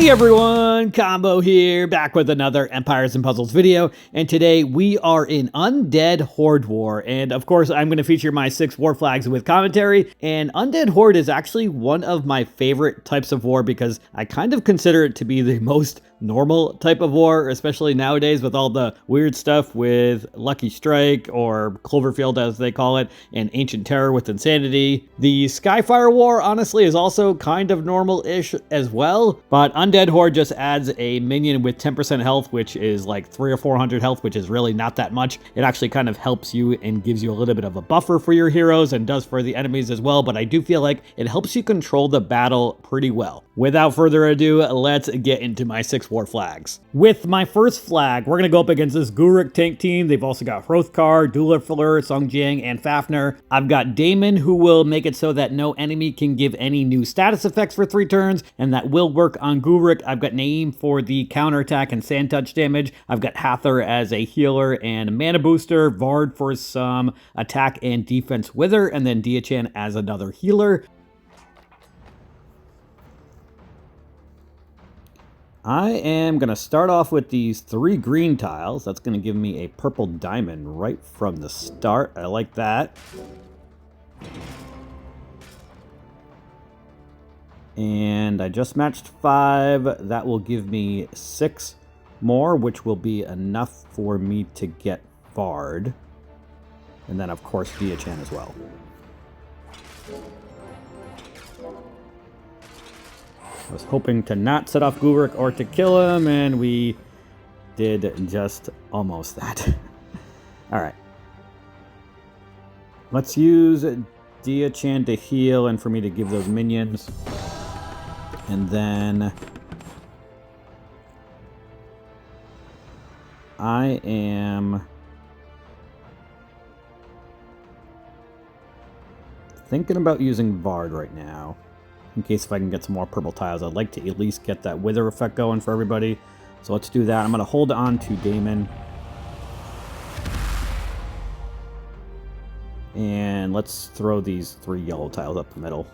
Hey everyone, Combo here, back with another Empires and Puzzles video, and today we are in Undead Horde War, and of course I'm going to feature my 6 war flags with commentary, and Undead Horde is actually one of my favorite types of war because I kind of consider it to be the most normal type of war, especially nowadays with all the weird stuff with Lucky Strike, or Cloverfield as they call it, and Ancient Terror with Insanity. The Skyfire War, honestly, is also kind of normal-ish as well, but Undead Horde just adds a minion with 10% health, which is like 300 or 400 health, which is really not that much. It actually kind of helps you and gives you a little bit of a buffer for your heroes and does for the enemies as well, but I do feel like it helps you control the battle pretty well. Without further ado, let's get into my 6 war flags. With my first flag, we're going to go up against this Guruk tank team. They've also got Hrothgar, Duelfiller, Songjiang, and Fafnir. I've got Damon, who will make it so that no enemy can give any new status effects for 3 turns, and that will work on Guruk. I've got Naeem for the counterattack and sand touch damage. I've got Hathor as a healer and mana booster, Vard for some attack and defense wither, and then Diachan as another healer. I am going to start off with these 3 green tiles. That's going to give me a purple diamond right from the start. I like that. And I just matched 5. That will give me 6 more, which will be enough for me to get Vard. And then, of course, Diachan as well. I was hoping to not set off Guruk or to kill him, and we did just almost that. Alright. Let's use Diachan to heal and for me to give those minions. And then I am thinking about using Vard right now. In case if I can get some more purple tiles, I'd like to at least get that wither effect going for everybody. So let's do that. I'm going to hold on to Damon. And let's throw these 3 yellow tiles up the middle.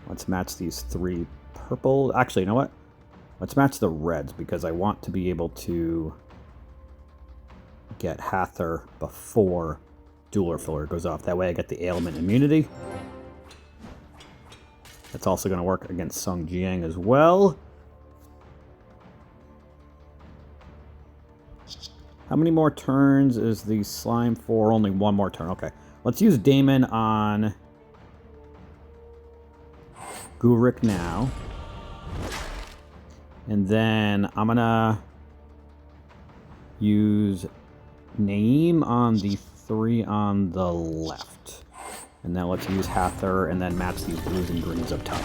Let's match these 3 purple. Actually, you know what? Let's match the reds because I want to be able to get Hathor before Duelfiller goes off. That way I get the ailment immunity. That's also going to work against Songjiang as well. How many more turns is the slime for? Only 1 more turn. Okay. Let's use Damon on Guruk now. And then I'm going to use Naeem on the 3 on the left. And then let's use Hathor and then match these blues and greens up top.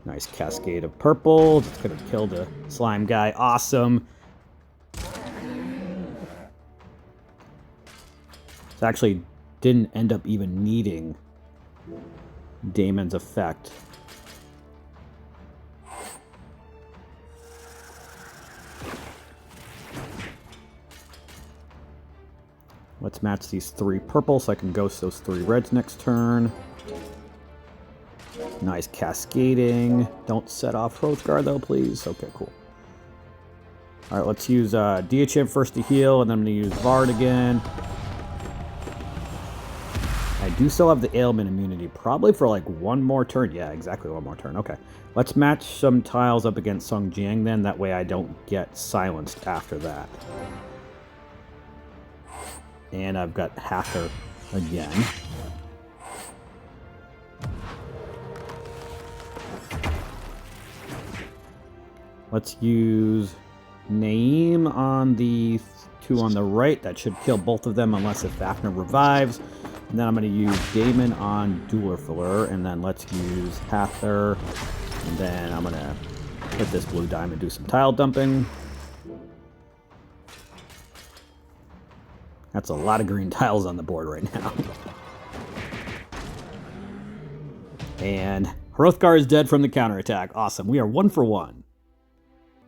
Nice cascade of purple. That's going to kill the slime guy. Awesome. So actually didn't end up even needing Damon's effect. Let's match these 3 purple so I can ghost those 3 reds next turn. Nice cascading. Don't set off Hrothgar though, please. Okay, cool. Alright, let's use Diachan first to heal, and then I'm going to use Vard again. I do still have the ailment immunity, probably for like 1 more turn. Yeah, exactly 1 more turn. Okay. Let's match some tiles up against Songjiang then. That way I don't get silenced after that. And I've got Hathor again. Let's use Naeem on the 2 on the right. That should kill both of them unless if Fafnir revives. And then I'm going to use Damon on Duelfiller. And then let's use Hathor. And then I'm going to hit this blue diamond and do some tile dumping. That's a lot of green tiles on the board right now. And Hrothgar is dead from the counterattack. Awesome. We are 1 for 1.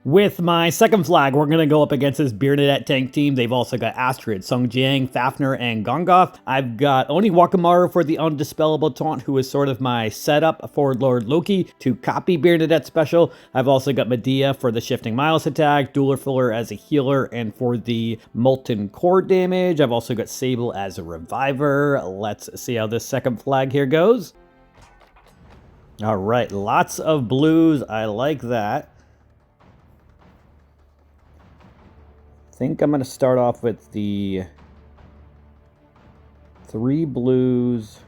With my second flag, we're going to go up against this Bernadette tank team. They've also got Astrid, Sung Jiang, Fafnir, and Gongoth. I've got Oni Wakamaru for the Undispellable Taunt, who is sort of my setup for Lord Loki to copy Bernadette's special. I've also got Medea for the Shifting Miles attack, Dueler Filler as a healer, and for the Molten Core damage. I've also got Sable as a reviver. Let's see how this second flag here goes. All right, lots of blues. I like that. I think I'm going to start off with the 3 blues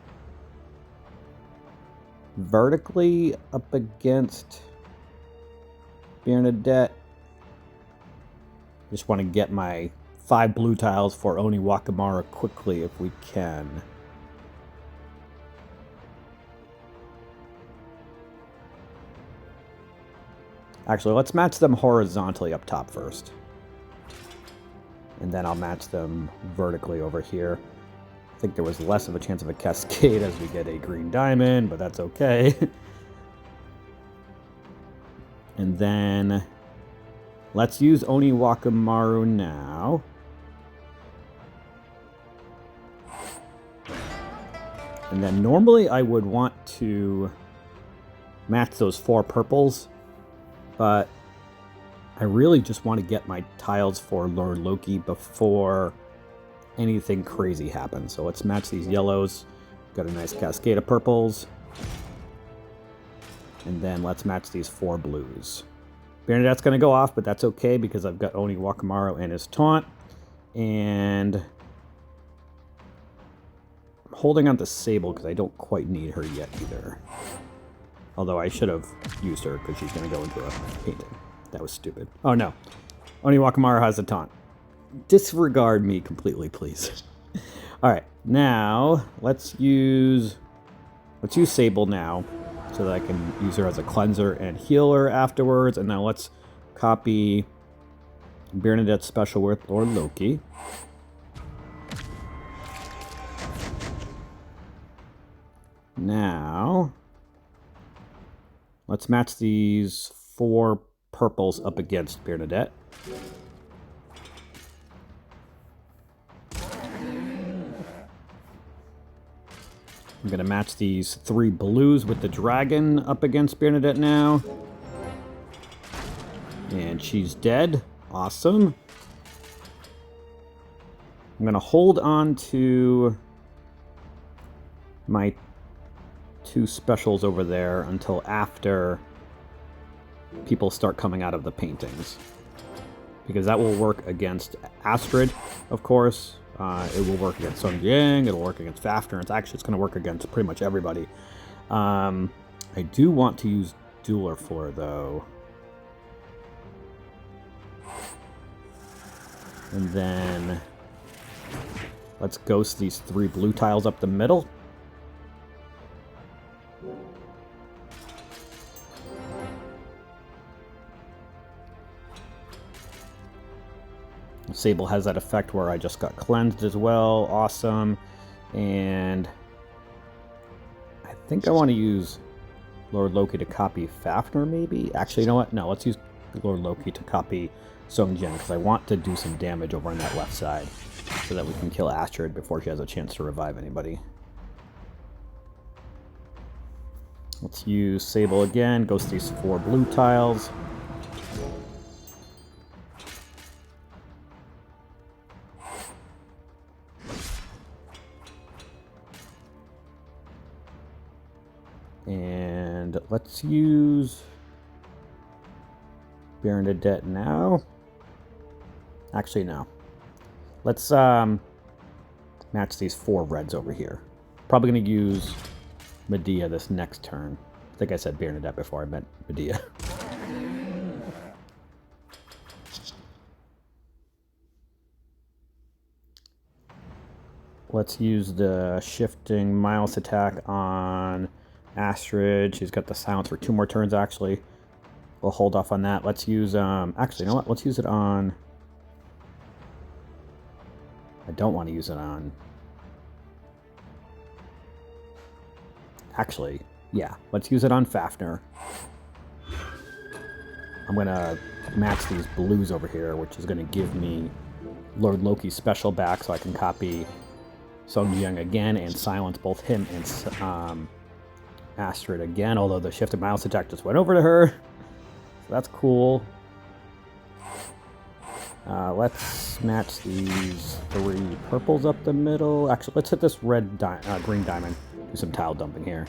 vertically up against Bernadette. Just want to get my 5 blue tiles for Oni Wakamaru quickly if we can. Actually, let's match them horizontally up top first. And then I'll match them vertically over here. I think there was less of a chance of a cascade as we get a green diamond, but that's okay. And then let's use Oni Wakamaru now. And then normally I would want to match those 4 purples, but I really just want to get my tiles for Lord Loki before anything crazy happens. So let's match these yellows. Got a nice cascade of purples. And then let's match these 4 blues. Bernadette's going to go off, but that's okay because I've got Oni Wakamaru and his taunt. And I'm holding on to Sable because I don't quite need her yet either. Although I should have used her because she's going to go into a painting. That was stupid. Oh no. Oni Wakamaru has a taunt. Disregard me completely, please. Alright, now let's use Sable now so that I can use her as a cleanser and healer afterwards. And now let's copy Bernadette's special with Lord Loki. Now let's match these 4 purples up against Bernadette. I'm going to match these 3 blues with the dragon up against Bernadette now. And she's dead. Awesome. I'm going to hold on to my 2 specials over there until after people start coming out of the paintings, because that will work against Astrid, of course. It will work against Sung Jiang. It'll work against Fafnir. It's going to work against pretty much everybody. I do want to use Dueler Filler, though. And then let's ghost these 3 blue tiles up the middle. Sable has that effect where I just got cleansed as well. Awesome. And I think I want to use Lord Loki to copy Fafnir, maybe? Actually, you know what? No, let's use Lord Loki to copy Sung Jiang, because I want to do some damage over on that left side so that we can kill Astrid before she has a chance to revive anybody. Let's use Sable again. Ghost these 4 blue tiles. And let's use Bernadette now. Actually, no. Let's match these 4 reds over here. Probably going to use Medea this next turn. I think I said Bernadette before I meant Medea. Let's use the Shifting Miles attack on Astrid. She's got the silence for 2 more turns, actually. We'll hold off on that. Let's use, actually, you know what? Let's use it on... I don't want to use it on... Actually, yeah. Let's use it on Fafnir. I'm going to match these blues over here, which is going to give me Lord Loki's special back, so I can copy Sung Jiang again and silence both him and Astrid again, although the shifted mouse attack just went over to her. So that's cool. Let's match these 3 purples up the middle. Actually, let's hit this green diamond. Do some tile dumping here.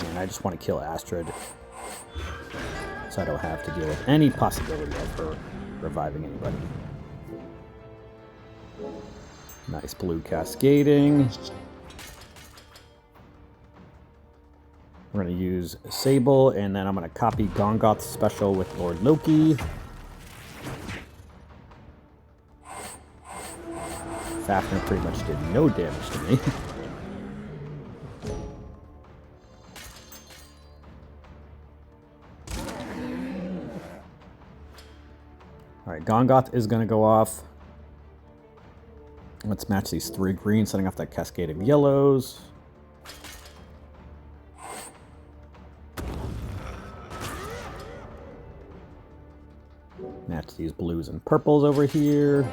And I just want to kill Astrid, so I don't have to deal with any possibility of her reviving anybody. Nice blue cascading. We're going to use Sable, and then I'm going to copy Gongoth's special with Lord Loki. Fafnir pretty much did no damage to me. Alright, Gongoth is going to go off. Let's match these 3 greens, setting off that cascade of yellows. Match these blues and purples over here.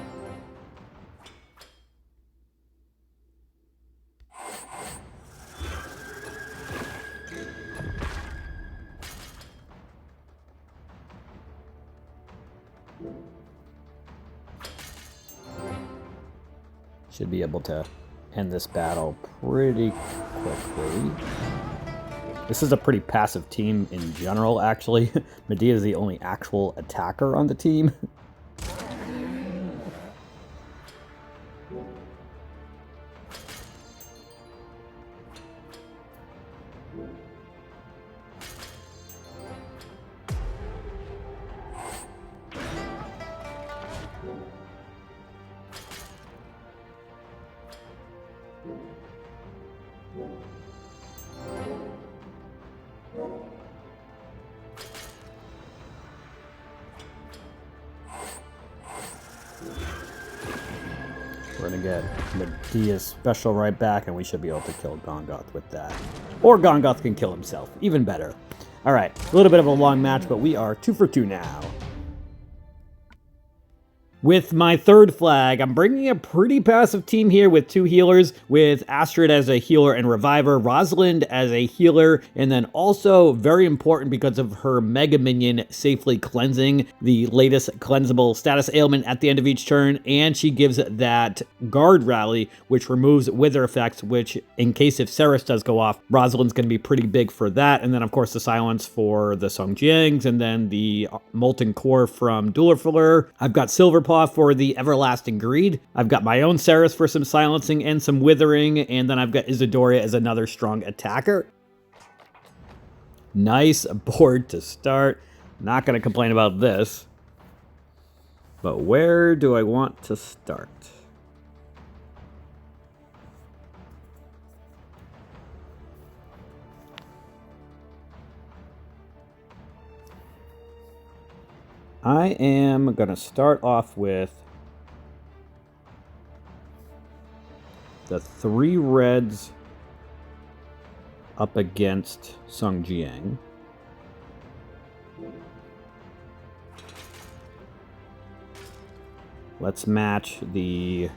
Should be able to end this battle pretty quickly. This is a pretty passive team in general, actually. Medea is the only actual attacker on the team. We're going to get Medea's special right back, and we should be able to kill Gongoth with that. Or Gongoth can kill himself. Even better. Alright, a little bit of a long match, but we are 2 for 2 now. With my 3rd flag, I'm bringing a pretty passive team here with 2 healers, with Astrid as a healer and reviver, Rosalind as a healer, and then also very important because of her Mega Minion safely cleansing the latest cleansable status ailment at the end of each turn, and she gives that Guard Rally, which removes Wither effects, which in case if Ceres does go off, Rosalind's going to be pretty big for that, and then of course the silence for the Sung Jiangs, and then the Molten Core from Duelfler. I've got Silver for the Everlasting Greed. I've got my own Ceres for some silencing and some withering, and then I've got Isidoria as another strong attacker. Nice board to start. Not going to complain about this. But where do I want to start? I am going to start off with the 3 reds up against Sung Jiang. Let's match the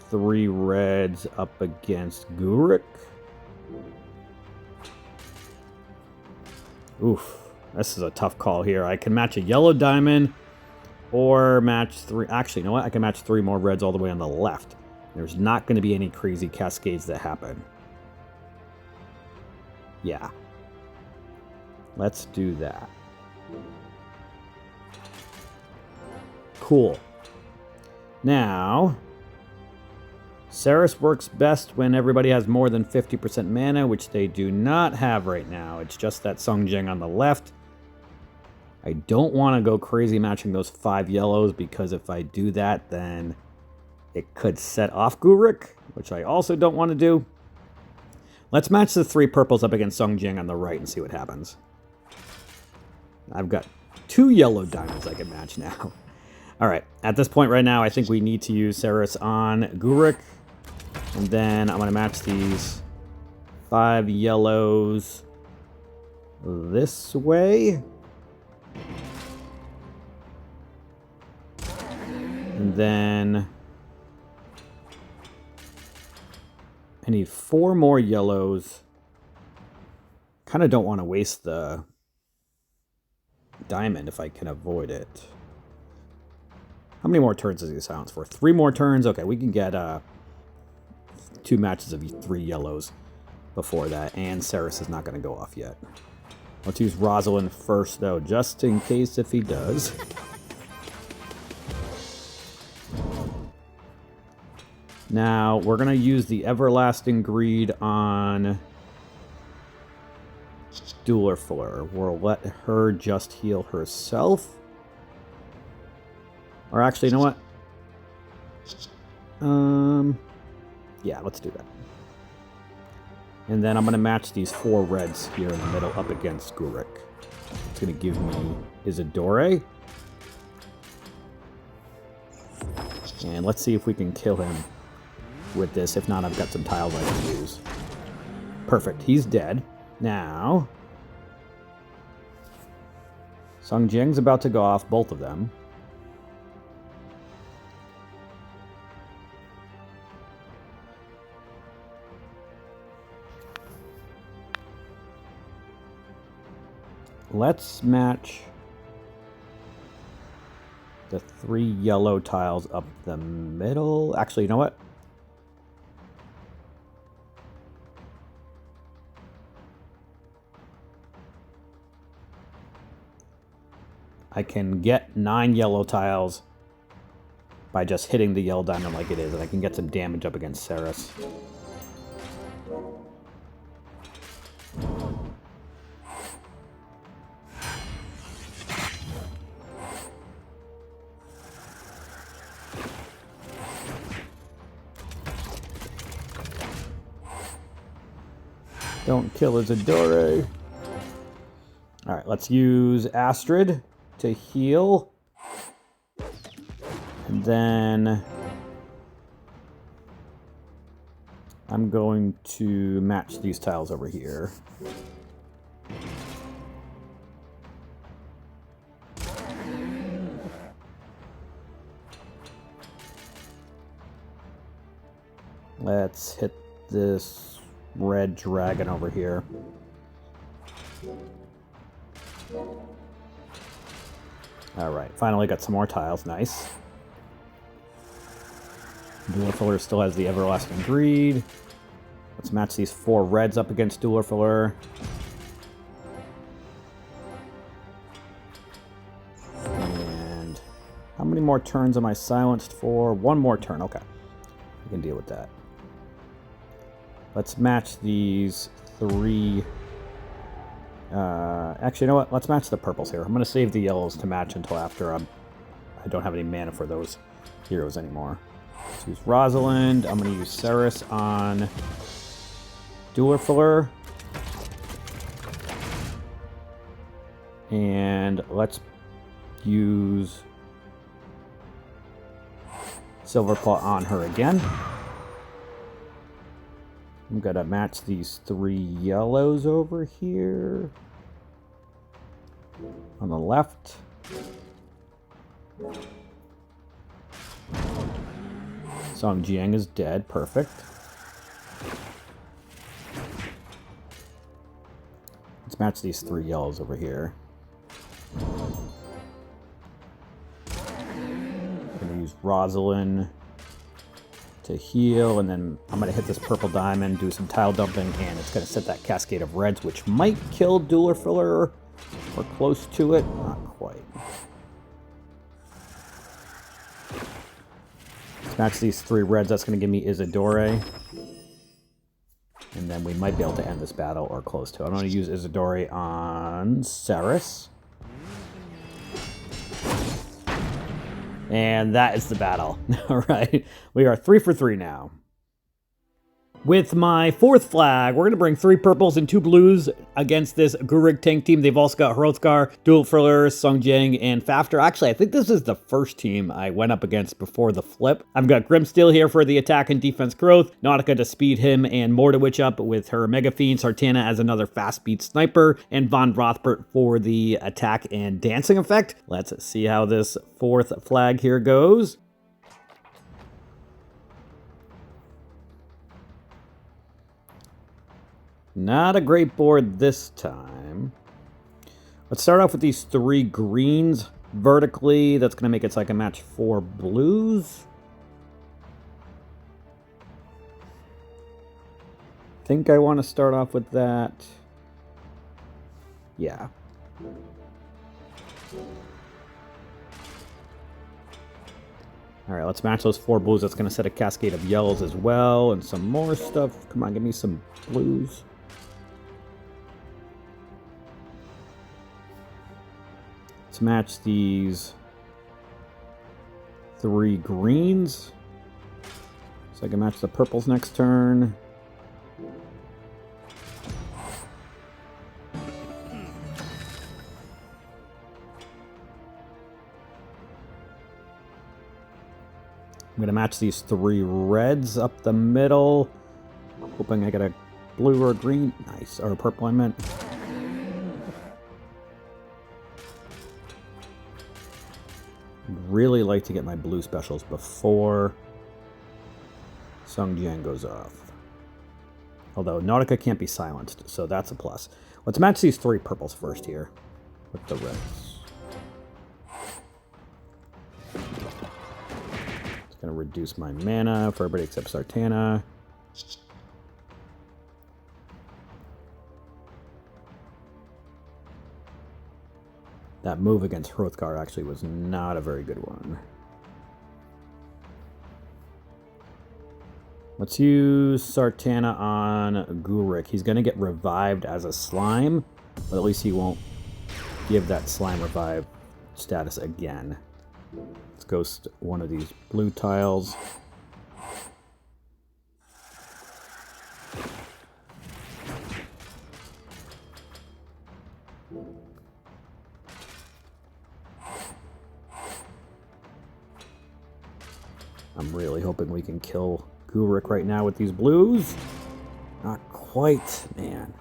3 reds up against Gurik. Oof. This is a tough call here. I can match a yellow diamond or match 3. Actually, you know what? I can match 3 more reds all the way on the left. There's not going to be any crazy cascades that happen. Yeah. Let's do that. Cool. Now, Ceres works best when everybody has more than 50% mana, which they do not have right now. It's just that Sung Jiang on the left. I don't want to go crazy matching those 5 yellows, because if I do that, then it could set off Gurik, which I also don't want to do. Let's match the 3 purples up against Song Jiang on the right and see what happens. I've got 2 yellow diamonds I can match now. All right, at this point right now, I think we need to use Ceres on Gurik. And then I'm going to match these 5 yellows this way. And then I need 4 more yellows. Kind of don't want to waste the diamond if I can avoid it. How many more turns does he silence for? 3 more turns? Okay, we can get 2 matches of 3 yellows before that. And Ceres is not going to go off yet. Let's use Rosalind first, though, just in case if he does. Now, we're going to use the Everlasting Greed on Dueler. We'll let her just heal herself. Or actually, you know what? Yeah, let's do that. And then I'm going to match these 4 reds here in the middle up against Gurik. It's going to give me Isidore. And let's see if we can kill him with this. If not, I've got some tiles I can use. Perfect. He's dead. Now, Song Jiang's about to go off, both of them. Let's match the 3 yellow tiles up the middle. Actually, you know what? I can get 9 yellow tiles by just hitting the yellow diamond like it is, and I can get some damage up against Ceres. Don't kill Isidore. Alright, let's use Astrid to heal. And then I'm going to match these tiles over here. Let's hit this red dragon over here. Alright, finally got some more tiles. Nice. Dueler still has the Everlasting Greed. Let's match these 4 reds up against Dueler. And how many more turns am I silenced for? 1 more turn. Okay. We can deal with that. Let's match these 3... actually, you know what? Let's match the purples here. I'm going to save the yellows to match until after I don't have any mana for those heroes anymore. Let's use Rosalind. I'm going to use Ceres on Dueler. And let's use Silverclaw on her again. I'm going to match these 3 yellows over here. On the left. Song Jiang is dead. Perfect. Let's match these 3 yellows over here. I'm going to use Rosalind to heal, and then I'm going to hit this purple diamond, do some tile dumping, and it's going to set that cascade of reds, which might kill Dueler Filler, or close to it. Not quite. Let's match these 3 reds. That's going to give me Isidore. And then we might be able to end this battle, or close to it. I'm going to use Isidore on Ceres. And that is the battle. All right. We are 3 for 3 now. With my 4th flag, we're going to bring 3 purples and 2 blues against this Gurik tank team. They've also got Hrothgar, Dual Friller, Sungjang, and Fafter. Actually, I think this is the first team I went up against before the flip. I've got Grimsteel here for the attack and defense growth, Nautica to speed him, and Mordowitch up with her Mega Fiend, Sartana as another fast speed sniper, and Von Rothbert for the attack and dancing effect. Let's see how this 4th flag here goes. Not a great board this time. Let's start off with these 3 greens vertically. That's going to make it so I can match 4 blues. I think I want to start off with that. Yeah. Alright, let's match those 4 blues. That's going to set a cascade of yellows as well, and some more stuff. Come on, give me some blues. Let's match these 3 greens. So I can match the purples next turn. I'm going to match these 3 reds up the middle. Hoping I get a blue or a green. Nice. Or a purple, I meant. Really like to get my blue specials before Sungjang goes off. Although Nautica can't be silenced, so that's a plus. Let's match these 3 purples first here with the reds. It's going to reduce my mana for everybody except Sartana. That move against Hrothgar actually was not a very good one. Let's use Sartana on Gurik. He's going to get revived as a slime, but at least he won't give that slime revive status again. Let's ghost one of these blue tiles. I'm really hoping we can kill Gurik right now with these blues. Not quite, man.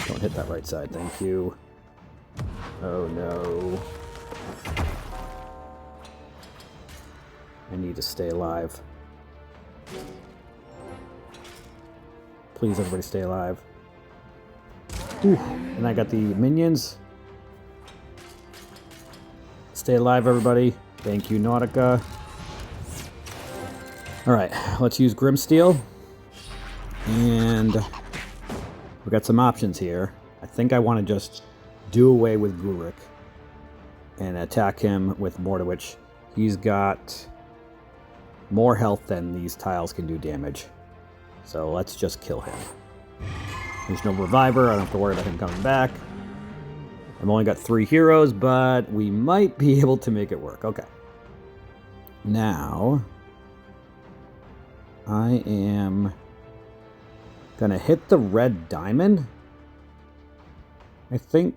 Don't hit that right side, thank you. Oh no. I need to stay alive. Please, everybody stay alive. Ooh, and I got the minions. Stay alive, everybody. Thank you, Nautica. Alright, let's use Grimsteel. And we've got some options here. I think I want to just do away with Gurik and attack him with Mordowitch. He's got more health than these tiles can do damage. So let's just kill him. There's no reviver. I don't have to worry about him coming back. I've only got 3 heroes, but we might be able to make it work. Okay. Now, I am going to hit the red diamond. I think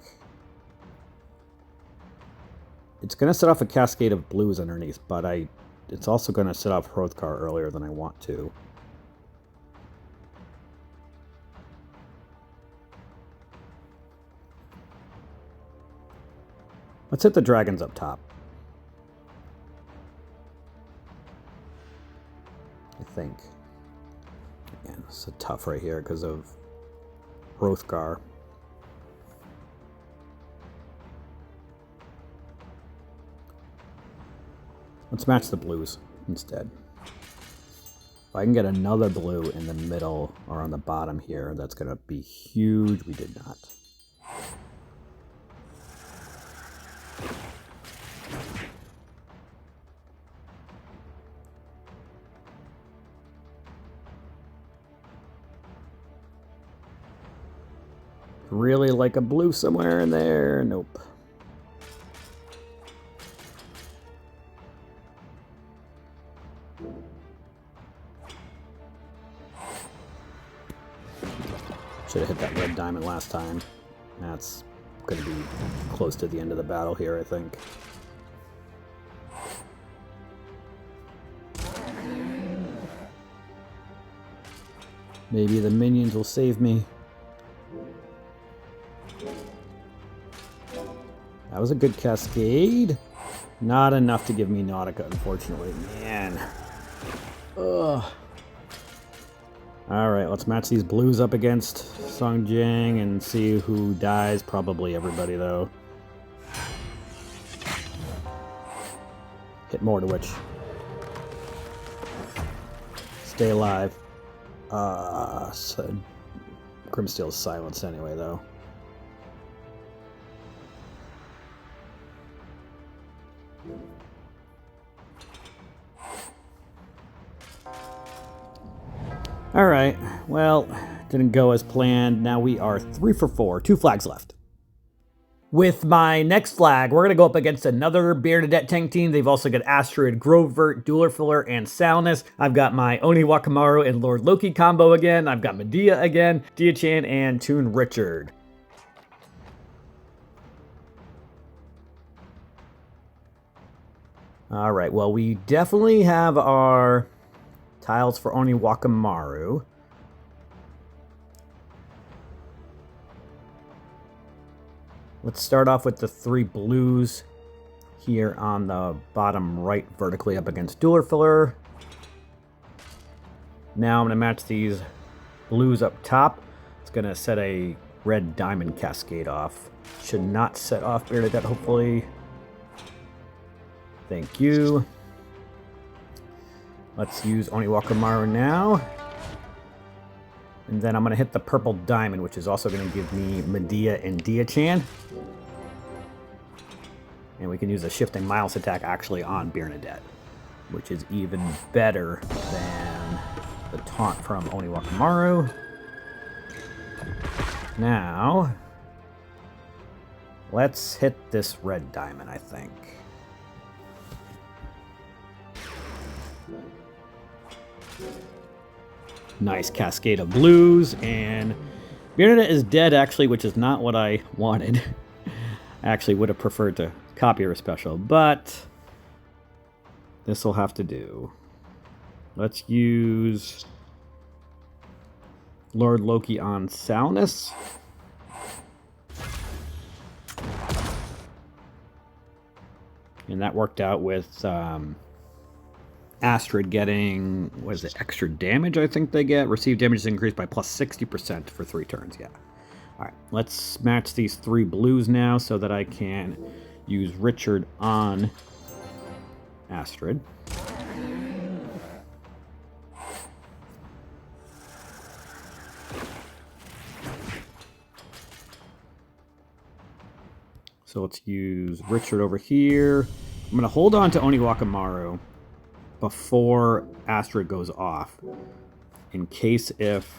it's going to set off a cascade of blues underneath, but it's also going to set off Hrothgar earlier than I want to. Let's hit the dragons up top. I think. Again, it's a tough right here because of Hrothgar. Let's match the blues instead. If I can get another blue in the middle or on the bottom here, that's going to be huge. We did not. Really like a blue somewhere in there. Nope. red diamond last time. That's going to be close to the end of the battle here, I think. Maybe the minions will save me. That was a good cascade. Not enough to give me Nautica, unfortunately. Man. Ugh. Alright, let's match these blues up against Song Jiang and see who dies. Probably everybody, though. Hit more to which. Stay alive. So Grimsteel's silenced anyway, though. Alright, well, didn't go as planned. Now we are 3 for 4, 2 flags left. With my next flag, we're going to go up against another Bernadette tank team. They've also got Asteroid, Grovert, Dueler Filler, and Salnus. I've got my Oni Wakamaru and Lord Loki combo again. I've got Medea again, Dia-chan, and Toon Richard. Alright, well, we definitely have our tiles for Oni Wakamaru. Let's start off with the 3 blues here on the bottom right, vertically up against Dueler Filler. Now I'm going to match these blues up top. It's going to set a red diamond cascade off. Should not set off Bernadette, hopefully. Thank you. Let's use Oni Wakamaru now. And then I'm going to hit the purple diamond, which is also going to give me Medea and Dia-chan. And we can use a Shifting Miles attack actually on Bernadette, which is even better than the taunt from Oni Wakamaru. Now, let's hit this red diamond, I think. Nice cascade of blues, and Bernadette is dead, actually, which is not what I wanted. I actually would have preferred to copy her special, but this will have to do. Let's use Lord Loki on Salnus. And that worked out with Astrid getting, what is it, extra damage I think they get. Received damage is increased by plus 60% for 3 turns, yeah. Alright, let's match these 3 blues now so that I can use Richard on Astrid. So let's use Richard over here. I'm going to hold on to Oni Wakamaru before Astrid goes off, in case if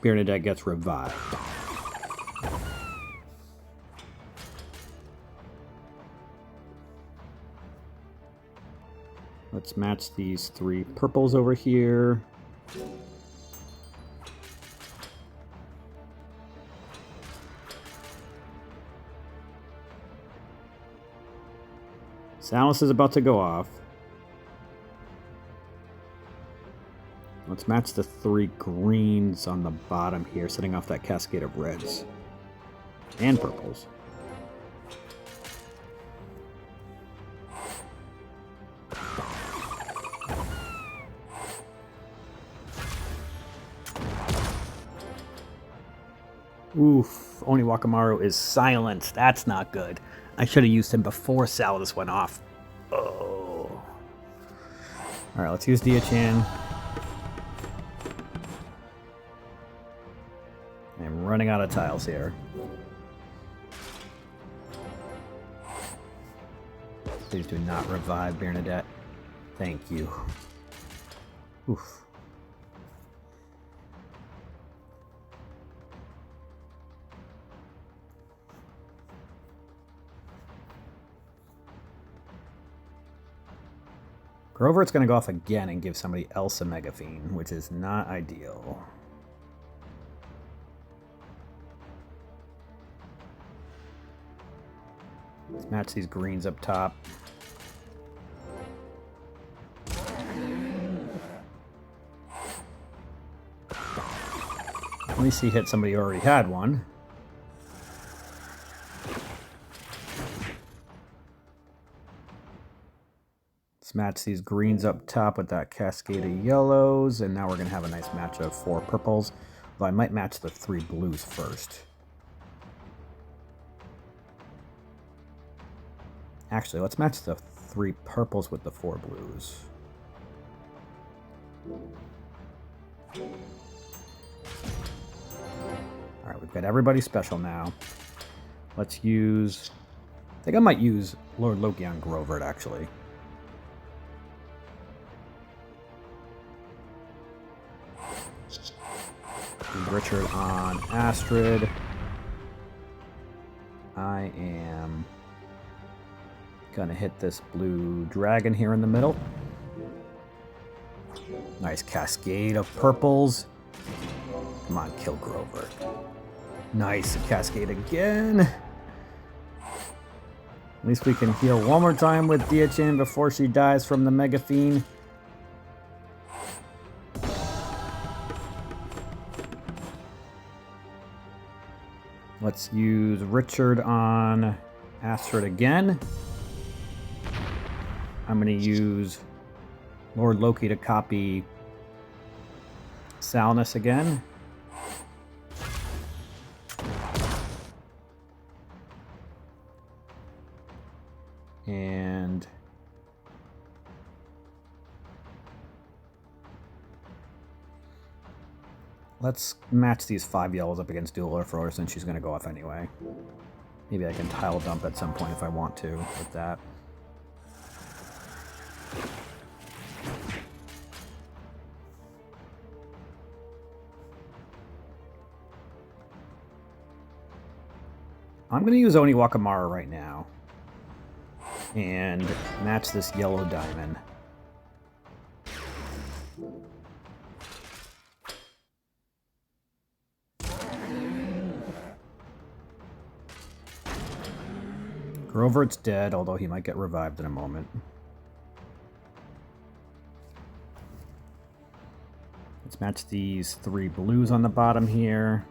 Bernadette gets revived. Let's match these 3 purples over here. Salnus is about to go off. Let's match the 3 greens on the bottom here, setting off that cascade of reds and purples. Oof, Oni Wakamaru is silenced. That's not good. I should have used him before Salnus went off. Oh. Alright, let's use Dia-chan. I'm running out of tiles here. Please do not revive Bernadette. Thank you. Oof. Grovert's going to go off again and give somebody else a Mega Fiend, which is not ideal. Let's match these greens up top. At least he hit somebody who already had one. Let's match these greens up top with that cascade of yellows, and now we're going to have a nice match of 4 purples. Though I might match the 3 blues first. Actually, let's match the 3 purples with the 4 blues. Alright, we've got everybody special now. Let's use... I think I might use Lord Loki on Grovert, actually. Richard on Astrid. I am gonna hit this blue dragon here in the middle. Nice cascade of purples. Come on, kill Grover. Nice, cascade again. At least we can heal one more time with Diachin before she dies from the Mega Fiend. Let's use Richard on Astrid again. I'm going to use Lord Loki to copy Salnus again. And let's match these 5 yellows up against Dueler for her since she's going to go off anyway. Maybe I can tile dump at some point if I want to with that. I'm going to use Oni Wakamara right now and match this yellow diamond. Grovert's dead, although he might get revived in a moment. Let's match these 3 blues on the bottom here.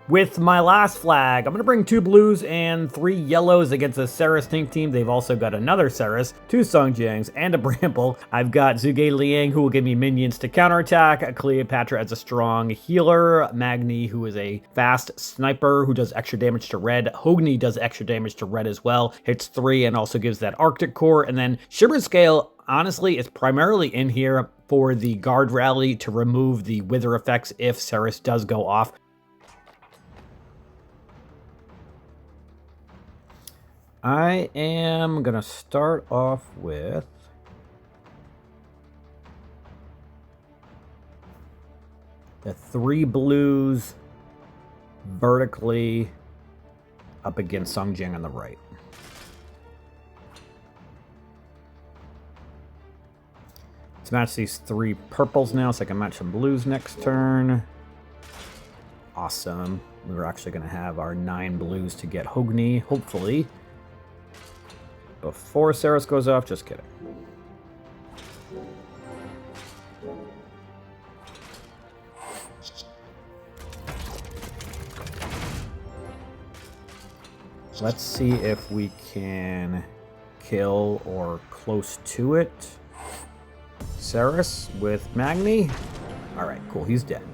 With my last flag, I'm going to bring 2 blues and 3 yellows against the Ceres tank team. They've also got another Ceres, 2 Songjiangs, and a Bramble. I've got Zhuge Liang, who will give me minions to counterattack, Cleopatra as a strong healer, Magni, who is a fast sniper who does extra damage to red, Hogni does extra damage to red as well, hits 3 and also gives that Arctic core, and then Shimmer Scale, honestly, is primarily in here for the guard rally to remove the wither effects if Ceres does go off. I am gonna start off with the 3 blues vertically up against Songjiang on the right. Let's match these 3 purples now so I can match some blues next turn. Awesome. We're actually going to have our 9 blues to get Hogni, hopefully, before Ceres goes off. Just kidding. Let's see if we can kill or close to it Ceres with Magni. Alright, cool. He's dead.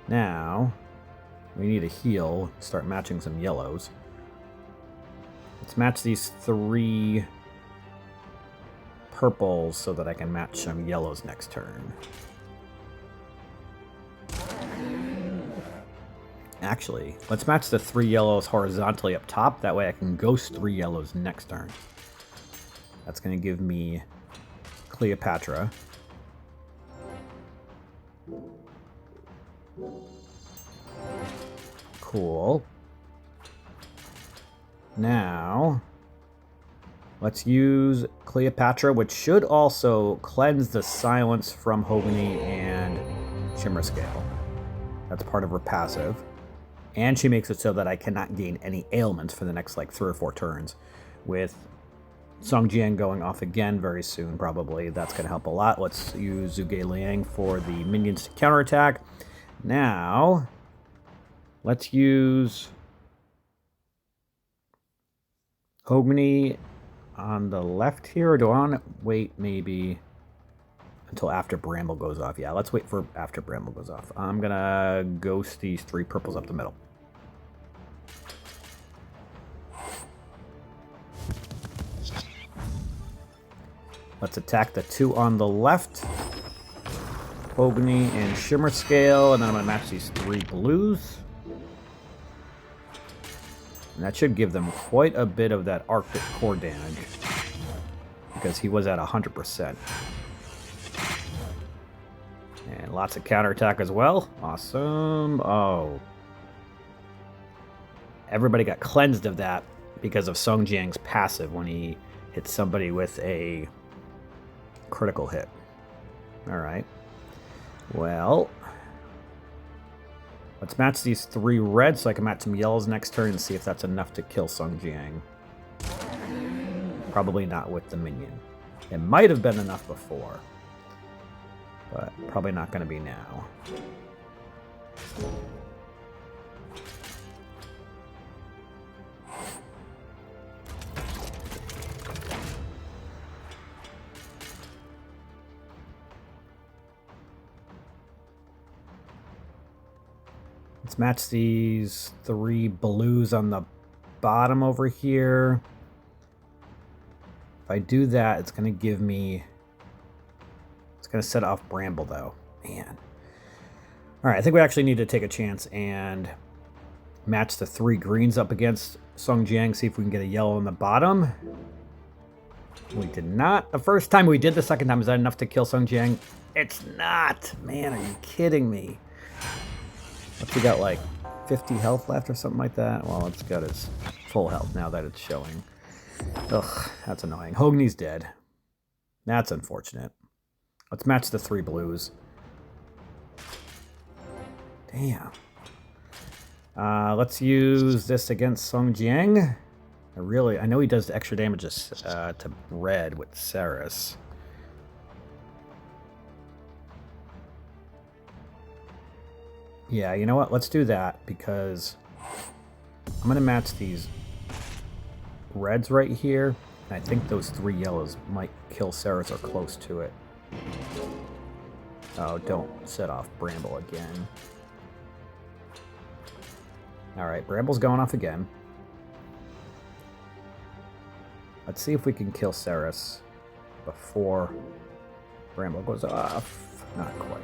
Now, we need a heal. Start matching some yellows. Let's match these 3 purples so that I can match some yellows next turn. Actually, let's match the 3 yellows horizontally up top. That way I can ghost 3 yellows next turn. That's going to give me Cleopatra. Cool. Now, let's use Cleopatra, which should also cleanse the silence from Hogni and Shimmer Scale. That's part of her passive. And she makes it so that I cannot gain any ailments for the next, like, 3 or 4 turns. With Songjiang going off again very soon, probably. That's going to help a lot. Let's use Zhuge Liang for the minions to counterattack. Now, let's use Hogni on the left here. Or do I want to wait maybe until after Bramble goes off? Yeah, let's wait for after Bramble goes off. I'm going to ghost these 3 purples up the middle. Let's attack the 2 on the left. Hogni and Shimmer Scale. And then I'm going to match these 3 blues. And that should give them quite a bit of that Arctic core damage. Because he was at 100%. And lots of counterattack as well. Awesome. Oh. Everybody got cleansed of that because of Songjiang's passive when he hits somebody with a critical hit. Alright. Well, let's match these 3 reds so I can match some yellows next turn and see if that's enough to kill Songjiang. Probably not with the minion. It might have been enough before, but probably not going to be now. Let's match these 3 blues on the bottom over here. If I do that, it's going to give me... It's going to set off Bramble, though. Man. Alright, I think we actually need to take a chance and match the 3 greens up against Songjiang, see if we can get a yellow on the bottom. We did not. The first time we did, the second time, is that enough to kill Songjiang? It's not! Man, are you kidding me? What's he got, like 50 health left or something like that? Well, it's got his full health now that it's showing. Ugh, that's annoying. Hogni's dead. That's unfortunate. Let's match the 3 blues. Damn. Let's use this against Songjiang. I know he does extra damage to red with Ceres. Yeah, you know what? Let's do that because I'm going to match these reds right here. And I think those 3 yellows might kill Ceres or close to it. Oh, don't set off Bramble again. Alright, Bramble's going off again. Let's see if we can kill Ceres before Bramble goes off. Not quite.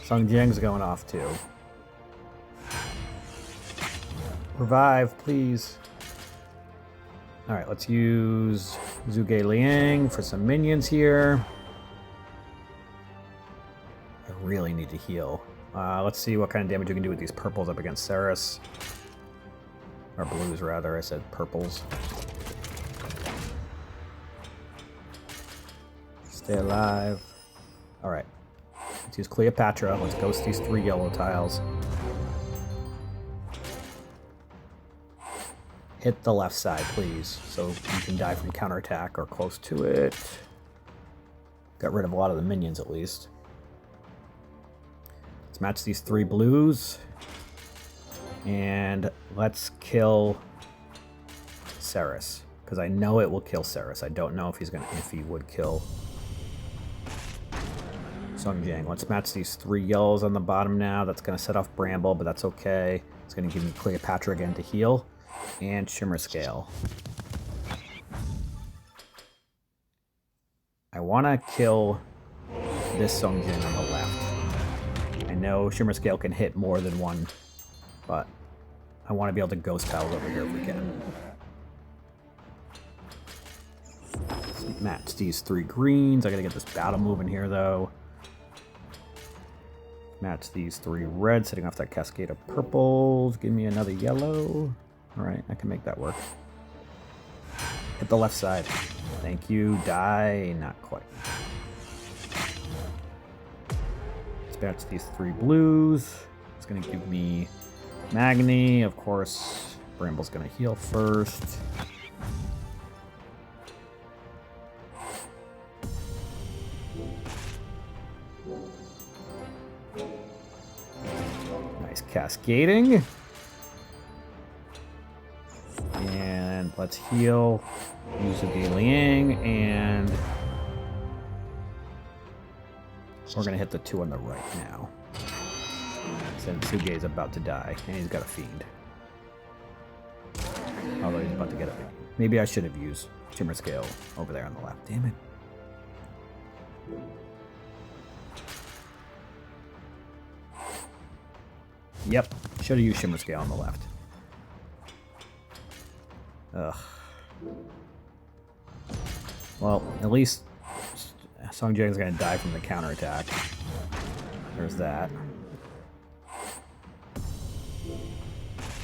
Sung Jiang's going off too. Revive, please. Alright, let's use Zhuge Liang for some minions here. I really need to heal. Let's see what kind of damage we can do with these purples up against Ceres. Or blues, rather. I said purples. Stay alive. Alright. Let's use Cleopatra. Let's ghost these 3 yellow tiles. Hit the left side, please, so you can die from counterattack or close to it. Got rid of a lot of the minions, at least. Let's match these 3 blues. And let's kill Ceres, because I know it will kill Ceres. I don't know if he would kill Sung Jiang. Let's match these 3 yellows on the bottom now. That's going to set off Bramble, but that's okay. It's going to give me Cleopatra again to heal. And Shimmer Scale. I want to kill this Sung Jiang on the left. I know Shimmer Scale can hit more than one, but I want to be able to ghost tiles over here if we can. Let's match these 3 greens. I gotta get this battle moving here though. Match these 3 reds, setting off that cascade of purples. Give me another yellow. Alright, I can make that work. Hit the left side. Thank you. Die. Not quite. Let's match these 3 blues. It's going to give me Magni. Of course, Bramble's going to heal first. Nice cascading. And let's heal. Use Zhuge Liang, and we're gonna hit the 2 on the right now. Since Suge is about to die, and he's got a fiend. Although he's about to get a fiend. Maybe I should have used Shimmer Scale over there on the left. Damn it. Yep, should have used Shimmer Scale on the left. Ugh. Well, at least Sung Jiang's gonna die from the counterattack. There's that.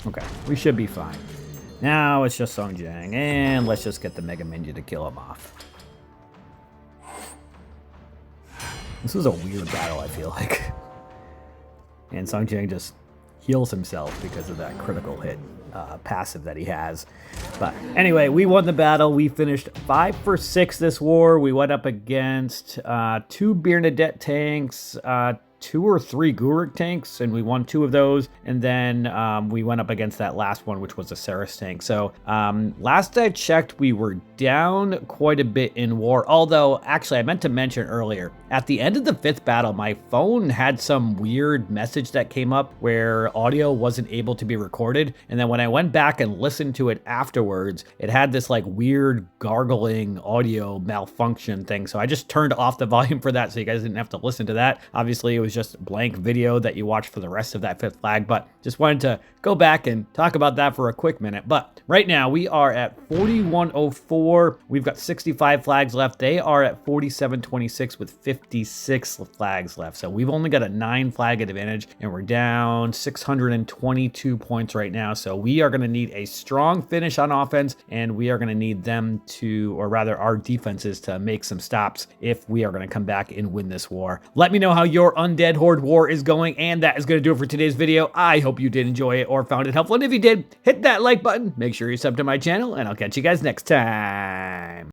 Okay, we should be fine. Now it's just Sung Jiang, and let's just get the Mega Minion to kill him off. This was a weird battle, I feel like. And Sung Jiang just heals himself because of that critical hit passive that he has. But anyway, we won the battle. We finished 5 for 6 this war. We went up against 2 Bernadette tanks, 2 or 3 Guruk tanks, and we won 2 of those. And then we went up against that last one, which was a Ceres tank. So last I checked, we were down quite a bit in war. Although, actually, I meant to mention earlier, at the end of the 5th battle, my phone had some weird message that came up where audio wasn't able to be recorded. And then when I went back and listened to it afterwards, it had this like weird gargling audio malfunction thing. So I just turned off the volume for that so you guys didn't have to listen to that. Obviously, it was just blank video that you watched for the rest of that 5th flag, but just wanted to go back and talk about that for a quick minute. But right now we are at 4104. We've got 65 flags left. They are at 4726 with 56 flags left. So we've only got a 9 flag advantage, and we're down 622 points right now. So we are going to need a strong finish on offense, and we are going to need them to, or rather our defenses, to make some stops if we are going to come back and win this war. Let me know how your Undead Horde war is going, and that is going to do it for today's video. I hope you did enjoy it or found it helpful, and if you did, hit that like button, make sure you sub to my channel, and I'll catch you guys next time.